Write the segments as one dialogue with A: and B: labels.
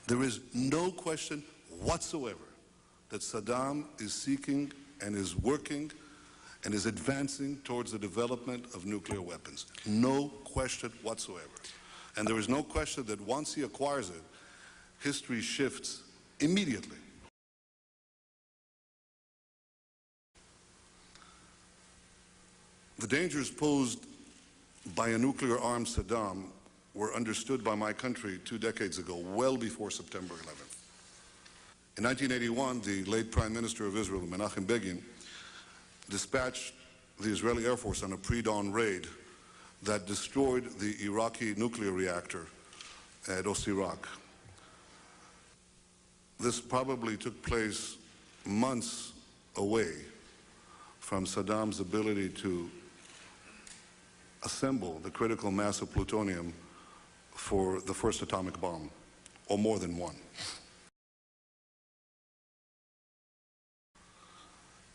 A: There is no question whatsoever that Saddam is seeking and is working and is advancing towards the development of nuclear weapons. No question whatsoever. And there is no question that once he acquires it, history shifts immediately. The dangers posed by a nuclear-armed Saddam were understood by my country 2 decades ago, well before September 11th. In 1981, the late Prime Minister of Israel, Menachem Begin, dispatched the Israeli Air Force on a pre-dawn raid that destroyed the Iraqi nuclear reactor at Osirak. This probably took place months away from Saddam's ability to assemble the critical mass of plutonium for the first atomic bomb, or more than one.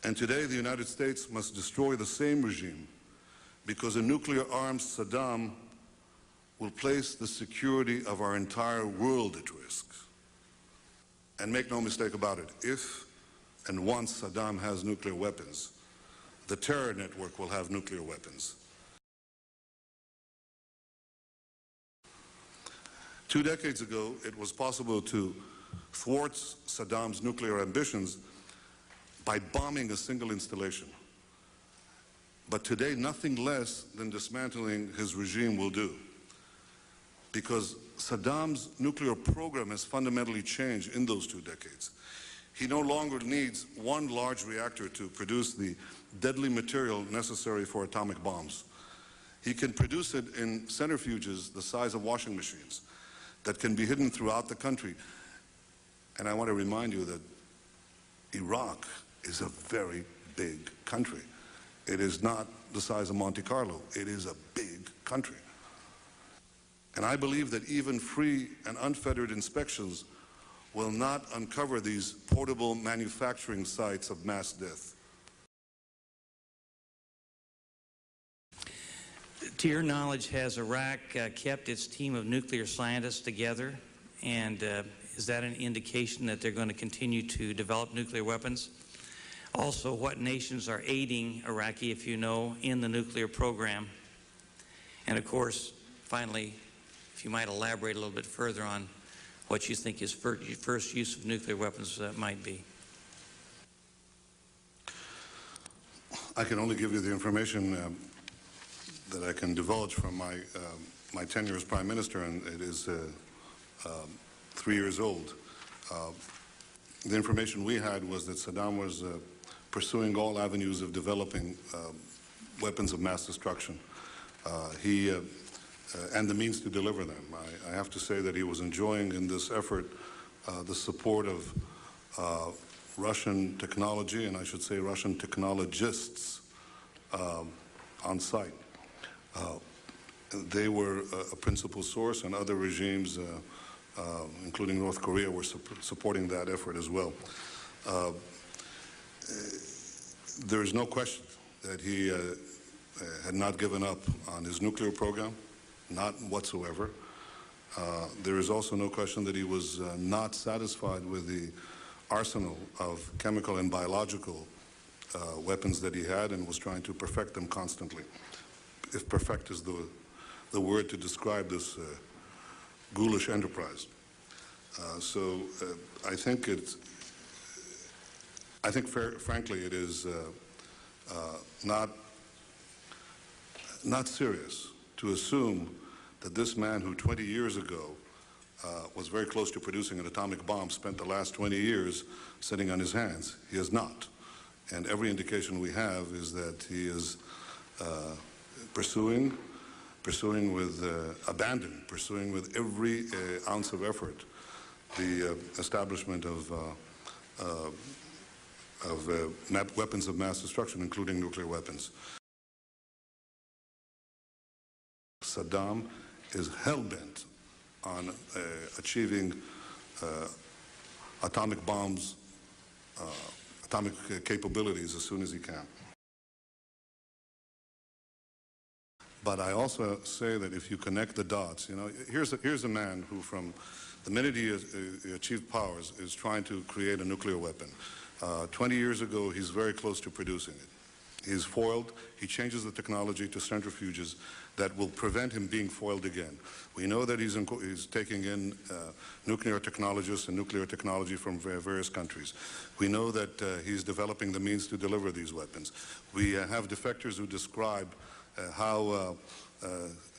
A: And today the United States must destroy the same regime because a nuclear-armed Saddam will place the security of our entire world at risk. And make no mistake about it, if and once Saddam has nuclear weapons, the terror network will have nuclear weapons. 2 decades ago, it was possible to thwart Saddam's nuclear ambitions by bombing a single installation. But today, nothing less than dismantling his regime will do, because Saddam's nuclear program has fundamentally changed in those 2 decades. He no longer needs one large reactor to produce the deadly material necessary for atomic bombs. He can produce it in centrifuges the size of washing machines that can be hidden throughout the country. And I want to remind you that Iraq is a very big country. It is not the size of Monte Carlo. It is a big country. And I believe that even free and unfettered inspections will not uncover these portable manufacturing sites of mass death.
B: To your knowledge, has Iraq kept its team of nuclear scientists together? And is that an indication that they're going to continue to develop nuclear weapons? Also, what nations are aiding Iraqi, if you know, in the nuclear program? And of course, finally, if you might elaborate a little bit further on what you think his first use of nuclear weapons might be.
A: I can only give you the information that I can divulge from my tenure as Prime Minister, and it is 3 years old. The information we had was that Saddam was pursuing all avenues of developing weapons of mass destruction. And the means to deliver them. I have to say that he was enjoying in this effort the support of Russian technology, and I should say Russian technologists on site. They were a principal source, and other regimes, including North Korea, were supporting that effort as well. There is no question that he had not given up on his nuclear program, not whatsoever. There is also no question that he was not satisfied with the arsenal of chemical and biological weapons that he had, and was trying to perfect them constantly. If perfect is the word to describe this ghoulish enterprise. I think frankly, it is not serious to assume that this man who 20 years ago was very close to producing an atomic bomb spent the last 20 years sitting on his hands. He has not. And every indication we have is that he is pursuing with abandon, pursuing with every ounce of effort the establishment of weapons of mass destruction, including nuclear weapons. Saddam is hell-bent on achieving atomic bombs, atomic capabilities as soon as he can. But I also say that if you connect the dots, you know, here's a man who from the minute he achieved powers, is trying to create a nuclear weapon. 20 years ago, he's very close to producing it. He's foiled. He changes the technology to centrifuges that will prevent him being foiled again. We know that he's taking in nuclear technologists and nuclear technology from various countries. We know that he's developing the means to deliver these weapons. We have defectors who describe how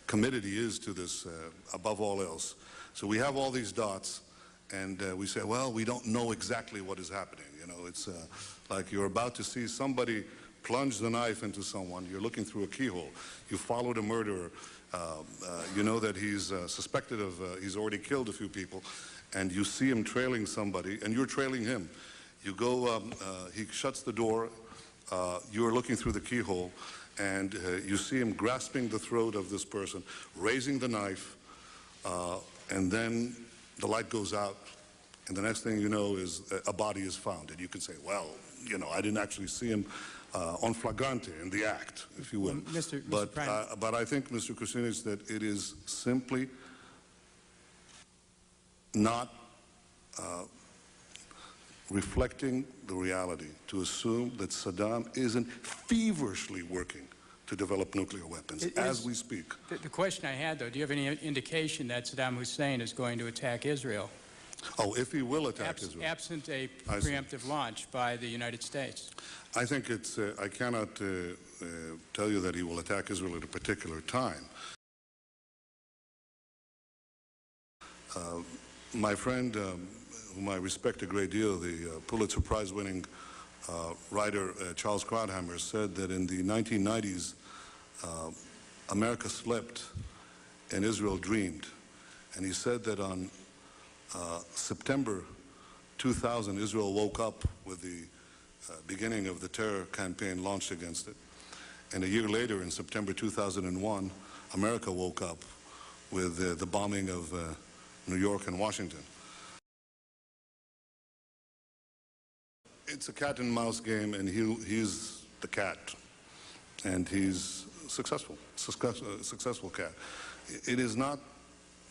A: committed he is to this above all else. So we have all these dots, and we say, well, we don't know exactly what is happening. You know, it's like you're about to see somebody plunge the knife into someone. You're looking through a keyhole. You followed a murderer. You know that he's suspected of, he's already killed a few people, and you see him trailing somebody, and you're trailing him. You go, he shuts the door, you're looking through the keyhole, and you see him grasping the throat of this person, raising the knife, and then the light goes out, and the next thing you know is a body is found. And you can say, well, you know, I didn't actually see him on flagrante, in the act, if you will. But I think, Mr. Kucinich, that it is simply not reflecting the reality to assume that Saddam isn't feverishly working to develop nuclear weapons as we speak.
C: The question I had, though, do you have any indication that Saddam Hussein is going to attack Israel?
A: Oh, if he will attack Israel.
C: Absent a preemptive launch by the United States.
A: I think it's, I cannot tell you that he will attack Israel at a particular time. My friend, whom I respect a great deal, the Pulitzer Prize-winning writer Charles Krauthammer, said that in the 1990s, America slept and Israel dreamed. And he said that on September 2000, Israel woke up with the beginning of the terror campaign launched against it. And a year later, in September 2001, America woke up with the bombing of New York and Washington. It's a cat and mouse game, and he's the cat, and he's successful cat. It is not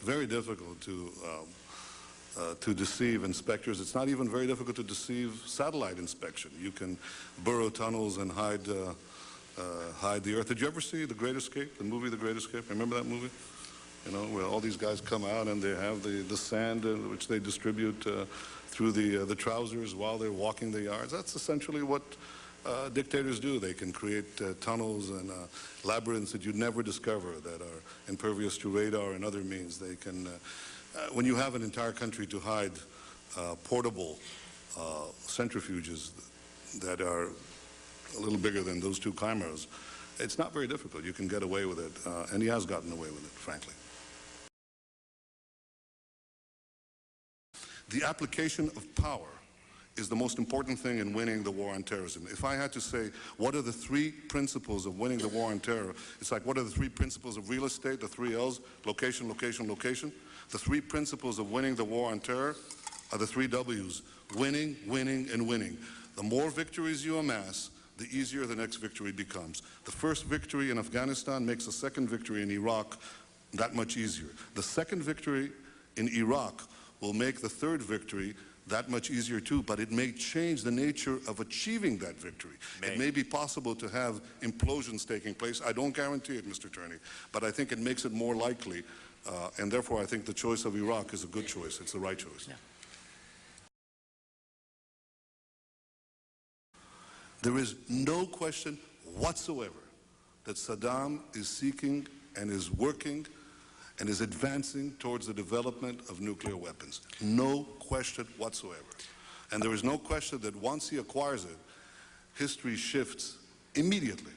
A: very difficult to deceive inspectors. It's not even very difficult to deceive satellite inspection. You can burrow tunnels and hide the earth. Did you ever see The Great Escape, the movie The Great Escape? Remember that movie? You know, where all these guys come out and they have the sand which they distribute through the trousers while they're walking the yards. That's essentially what dictators do. They can create tunnels and labyrinths that you'd never discover that are impervious to radar and other means. They can, when you have an entire country to hide portable centrifuges that are a little bigger than those two cameras, it's not very difficult. You can get away with it, and he has gotten away with it, frankly. The application of power is the most important thing in winning the war on terrorism. If I had to say, what are the three principles of winning the war on terror, it's like, what are the three principles of real estate, the three L's, location, location, location? The three principles of winning the war on terror are the three W's, winning, winning, and winning. The more victories you amass, the easier the next victory becomes. The first victory in Afghanistan makes the second victory in Iraq that much easier. The second victory in Iraq will make the third victory that much easier too, but it may change the nature of achieving that victory. It may be possible to have implosions taking place. I don't guarantee it, Mr. Turney, but I think it makes it more likely, and therefore I think the choice of Iraq is a good choice. It's the right choice.
C: Yeah.
A: There is no question whatsoever that Saddam is seeking and is working and is advancing towards the development of nuclear weapons. No question whatsoever. And there is no question that once he acquires it, history shifts immediately.